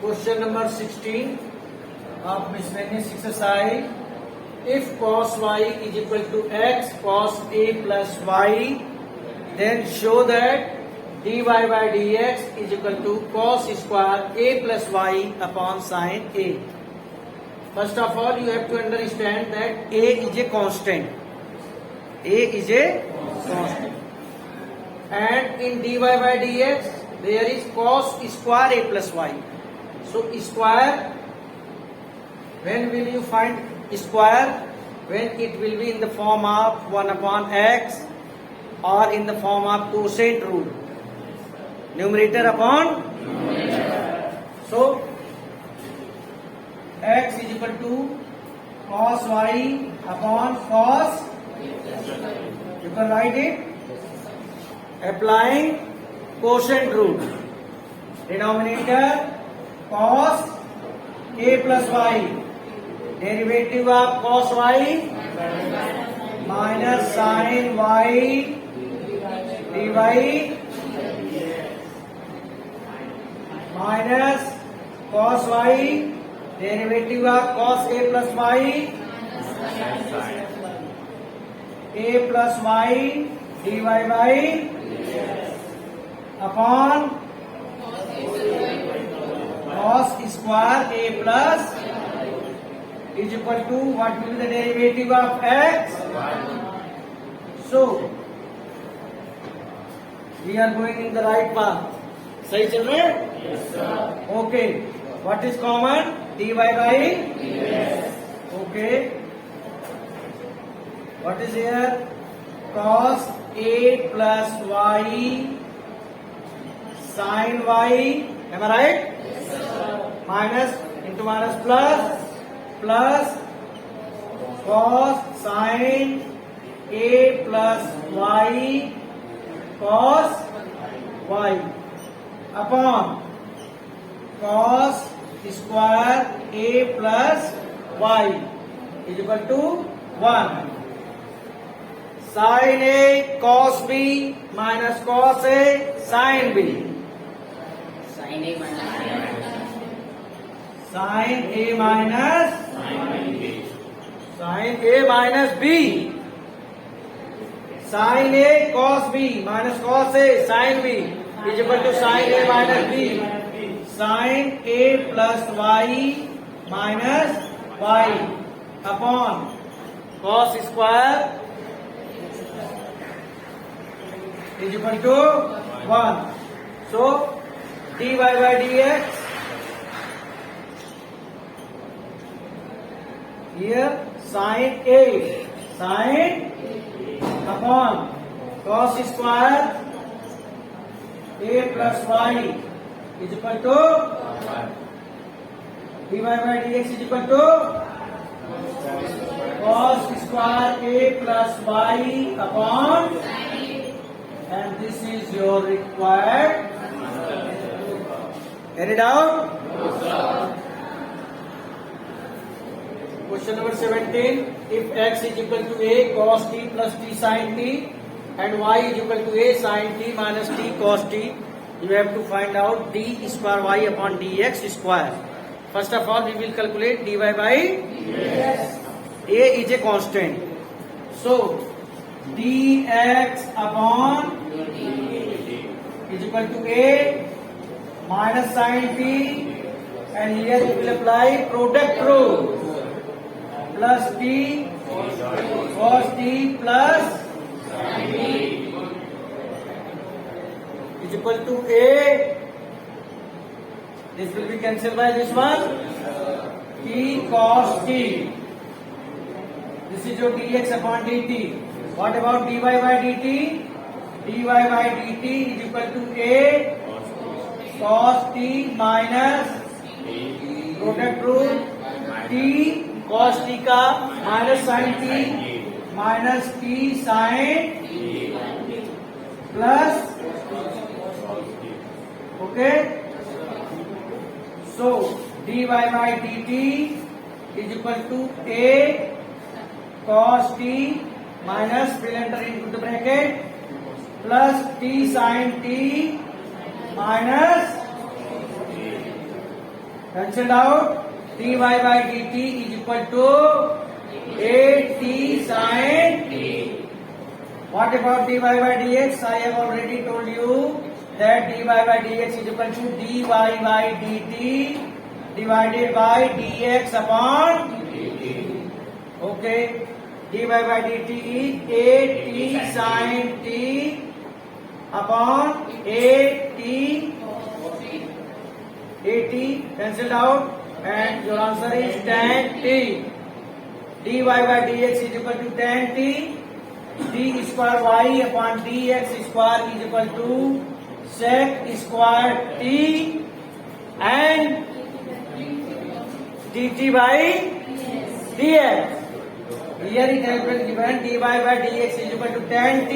Question number 16 of miscellaneous exercise. If cos y is equal to x cos a plus y, then show that dy by dx is equal to cos square a plus y upon sin a. First of all, you have to understand that a is a constant. A is a constant. And in dy by dx, there is cos square a plus y. So square, when will you find square? When it will be in the form of 1 upon x or in the form of quotient rule. Numerator upon numerator. So x is equal to cos y upon cos. You can write it applying quotient rule. Denominator cos a plus y. Derivative of cos y minus sin y dy minus cos y. Derivative of cos a plus y dy by upon cos square a plus is equal to what will be the derivative of x? So we are going in the right path. सही चल रहे हैं? Yes, sir. Okay. What is common? dy by Yes. okay. What is here? Cos a plus y sin y. Am I right? Yes, sir. Minus into minus plus cos sin a plus y cos y upon cos square a plus y is equal to 1. Sin a cos b minus cos a sin b. Sin A minus Sin a minus sin a minus b. Sin a cos b minus cos a sin b is equal to sin a minus b. Sin a plus y minus y upon cos square is equal to 1. So dy by dx here sin upon cos square a plus y is equal to dy by dx is equal to cos square a plus y upon, and this is your required. Any doubt? No, sir. Question number 17. If x is equal to a cos t plus t sin t and y is equal to a sin t minus t cos t, you have to find out d square y upon dx square. First of all, we will calculate dy by Yes. a is a constant. So dx upon is equal to a minus sin t, and here we will apply product rule. Plus t cos t plus is equal to a. This will be cancelled by this one. T cos t. This is your dx upon dt. What about dy by dt? dy by dt is equal to a cos t minus product rule t cos t का minus sin t minus t sin plus, okay. So dy by dt is equal to a cos t minus, we'll enter into the bracket, plus t sin t minus cancelled out. dy by dt is equal to at sin t. What about dy by dx? I have already told you that dy by dx is equal to dy by dt divided by dx upon dt. Okay, dy by dt is at sin t upon at cancelled out, and your answer is tan t. dy by dx is equal to tan t. d square y upon dx square is equal to sec square t, and dt by dx. Here it has been given dy by dx is equal to tan t.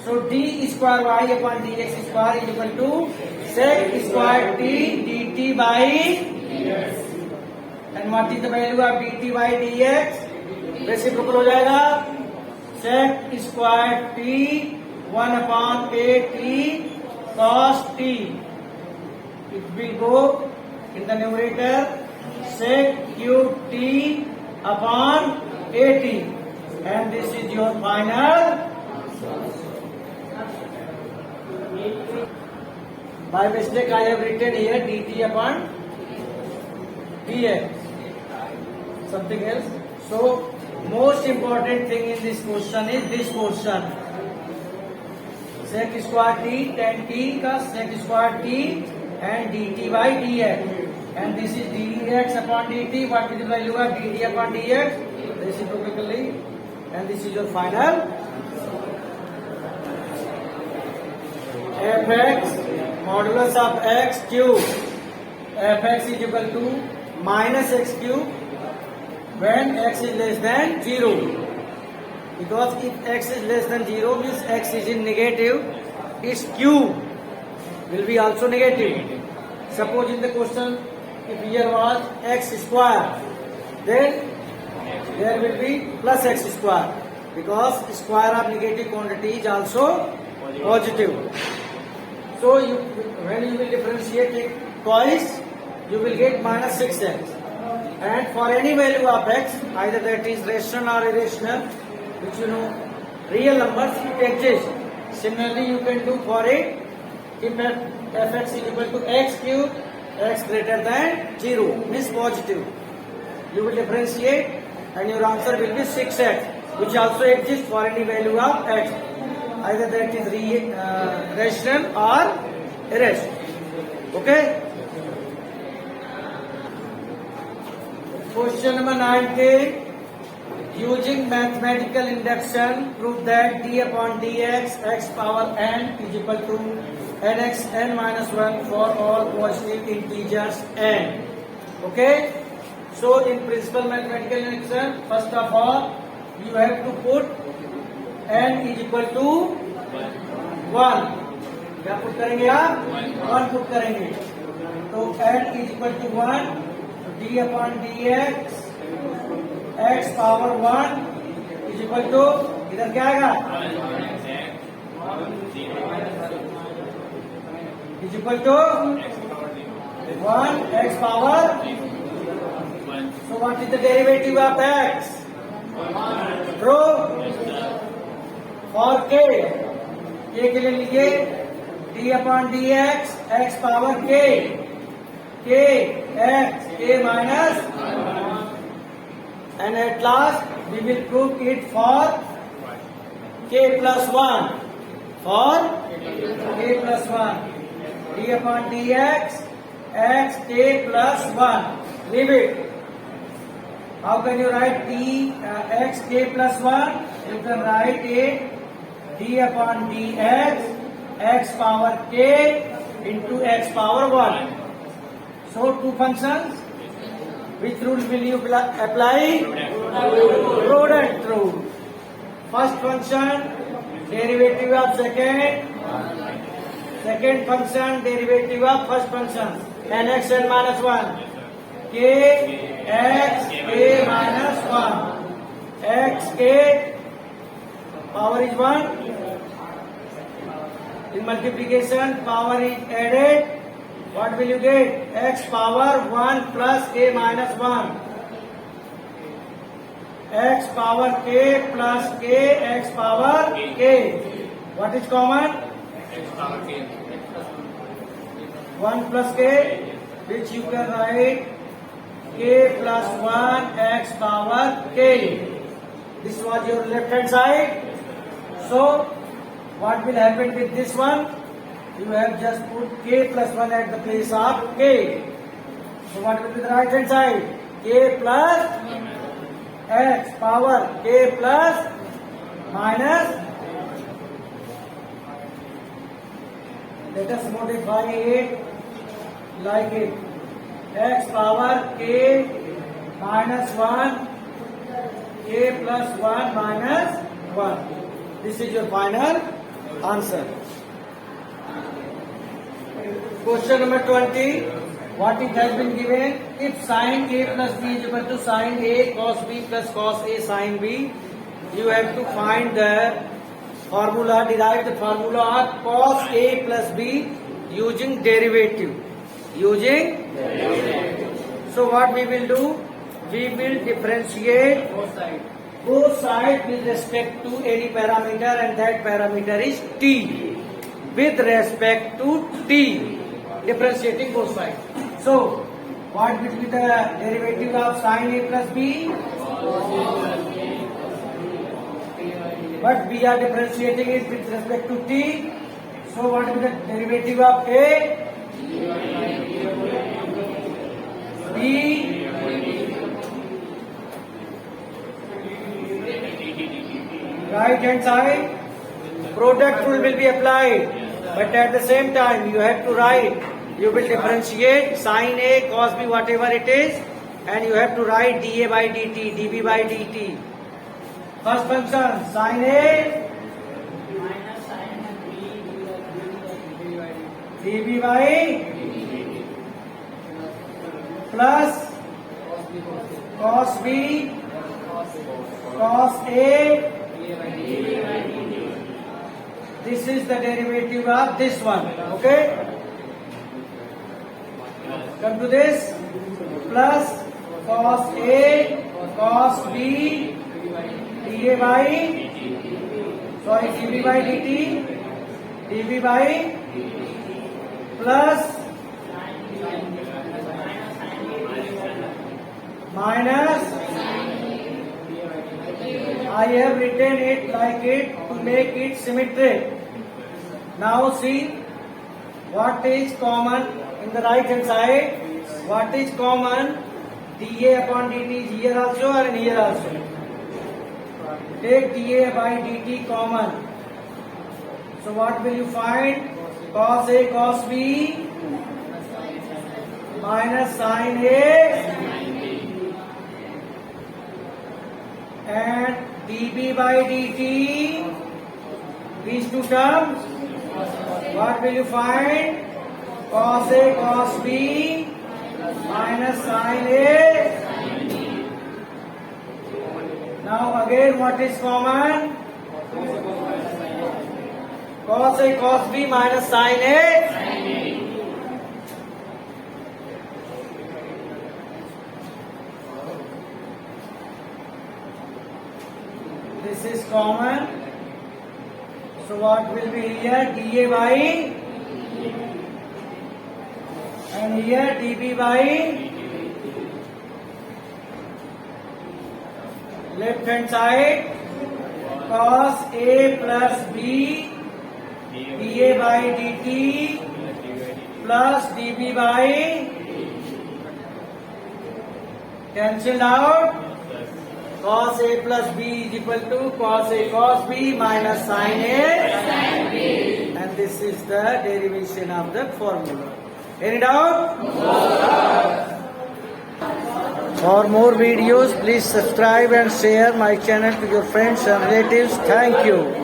So d square y upon dx square is equal to sec square t dt by dx. And what is the value of dt by dx? Reciprocal हो जाएगा sec square t 1 upon a t cos t. It will go in the numerator sec cube t upon a t, and this is your final. By mistake I have written here dt upon dx, something else. So most important thing in this question is this portion, sec square t tan t का sec square t and dt by dx, and this is dx upon dt. What is the value of dt upon dx? Reciprocally, and this is your final. Fx modulus of x cube, fx is equal to minus x cube when x is less than 0, because if x is less than 0 means x is in negative, its cube will be also negative. Suppose in the question if here was x square, then there will be plus x square, because square of negative quantity is also positive. So when you will differentiate it twice, you will get minus 6x. And for any value of x, either that is rational or irrational, which you know, real numbers, it exists. Similarly, you can do for it, if fx is equal to x cube, x greater than 0, means positive. You will differentiate and your answer will be 6x, which also exists for any value of x. Either that is rational or irrational. Okay? Question number 19. Using mathematical induction, prove that d upon dx x power n is equal to nx n minus 1 for all positive integers n. Okay? So in principal mathematical induction, first of all, you have to put n is equal to 1. क्या put करेंगे आप? 1 put करेंगे. तो n is equal to 1. d upon dx x power 1 is equal to, इधर क्या आएगा? is equal to 1 x power. So what is the derivative of x? Prove. For k, k के लिए लीजिए d upon dx x power k, k x k minus, and at last we will prove it for k plus 1, for k plus 1, d upon dx x k plus 1. Leave it. How can you write d x k plus 1? You can write it d upon dx x power k into x power 1. So two functions. Which rule will you apply? Product rule. First function, derivative of second function, derivative of first function, nx n minus 1, k x k minus 1, x k power is 1. In multiplication, power is added, What will you get? X power 1 plus a minus 1. X power k plus k, x power k. What is common? 1 plus k, which you can write k plus 1 x power k. This was your left hand side. So what will happen with this one? You have just put k plus 1 at the place of k. So what will be the right hand side? K plus x power k plus minus. Let us modify it like it. X power k minus 1, k plus 1 minus 1. This is your final answer. Question number 20. What it has been given? If sin a plus b is equal to sin a cos b plus cos a sin b, you have to find the formula, derive the formula of cos a plus b using derivative. So what we will do? We will differentiate both sides with respect to any parameter, and that parameter is t. With respect to t, differentiating both sides. So what will be the derivative of sin a plus b? But we are differentiating it with respect to t. So what will be the derivative of a? B. Right hand side, product rule will be applied, but at the same time you have to write, you will differentiate sin a, cos b, whatever it is, and you have to write dA by dt, dB by dt. First function, sin a minus sin b dB by plus cos b cos a. This is the derivative of this one. Okay? Come to this. Plus cos a cos b dA by dB by dt, dB by plus minus. I have written it like it to make it symmetric. Now see what is common in the right hand side. What is common? dA upon dt is here also and here also. Take dA by dt common. So what will you find? Cos a cos b minus sin a and dB by dt, these two terms, what will you find? Cos a cos b minus sin a. Now again what is common? Cos a cos b minus sin a. This is common. So what will be here? dA by and here dB by left hand side cos a plus b dA by dt plus dB by cancelled out. Cos a plus b is equal to cos a cos b minus sin a, and this is the derivation of the formula. Any doubt? For more videos, please subscribe and share my channel to your friends and relatives. Thank you.